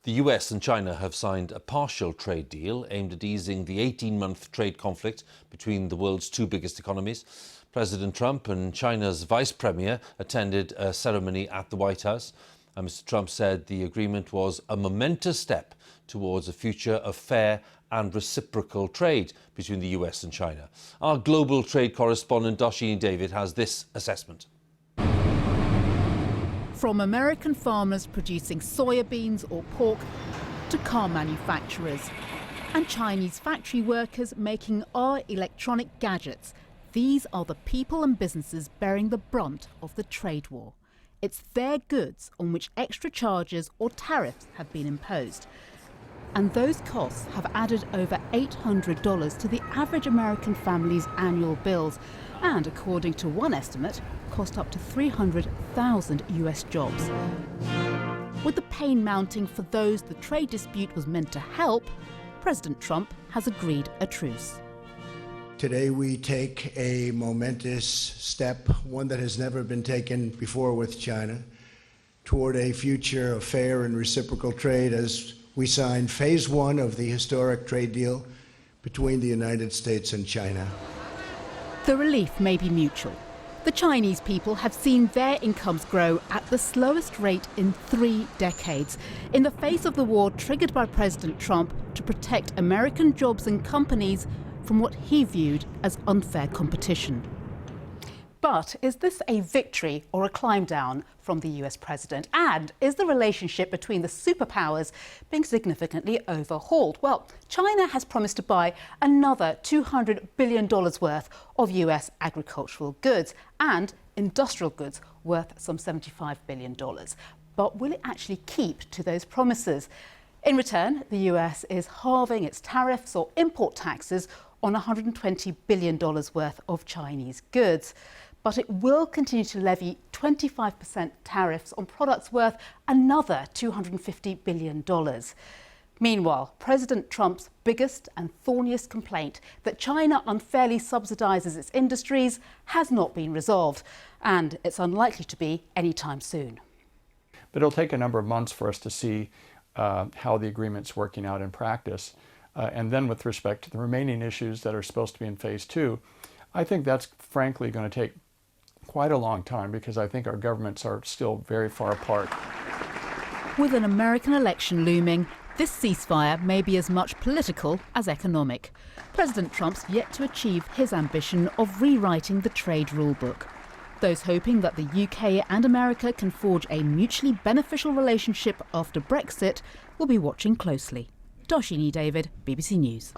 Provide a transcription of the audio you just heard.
The US and China have signed a partial trade deal aimed at easing the 18-month trade conflict between the world's two biggest economies. President Trump and China's Vice Premier attended a ceremony at the White House. And Mr. Trump said the agreement was a momentous step towards a future of fair and reciprocal trade between the US and China. Our global trade correspondent Dharshini David has this assessment. From American farmers producing soya beans or pork to car manufacturers and Chinese factory workers making our electronic gadgets, these are the people and businesses bearing the brunt of the trade war. It's their goods on which extra charges or tariffs have been imposed. And those costs have added over $800 to the average American family's annual bills, and according to one estimate, cost up to 300,000 US jobs. With the pain mounting for those the trade dispute was meant to help, President Trump has agreed a truce. Today we take a momentous step, one that has never been taken before with China, toward a future of fair and reciprocal trade as we sign phase one of the historic trade deal between the United States and China. The relief may be mutual. The Chinese people have seen their incomes grow at the slowest rate in 3 decades, in the face of the war triggered by President Trump to protect American jobs and companies from what he viewed as unfair competition. But is this a victory or a climb down from the US president? And is the relationship between the superpowers being significantly overhauled? Well, China has promised to buy another $200 billion worth of US agricultural goods and industrial goods worth some $75 billion. But will it actually keep to those promises? In return, the US is halving its tariffs or import taxes on $120 billion worth of Chinese goods. But it will continue to levy 25% tariffs on products worth another $250 billion. Meanwhile, President Trump's biggest and thorniest complaint, that China unfairly subsidises its industries, has not been resolved, and it's unlikely to be anytime soon. But it'll take a number of months for us to see how the agreement's working out in practice. And then with respect to the remaining issues that are supposed to be in phase two, I think that's frankly going to take quite a long time because I think our governments are still very far apart. With an American election looming, this ceasefire may be as much political as economic. President Trump's yet to achieve his ambition of rewriting the trade rulebook. Those hoping that the UK and America can forge a mutually beneficial relationship after Brexit will be watching closely. Dharshini David, BBC News.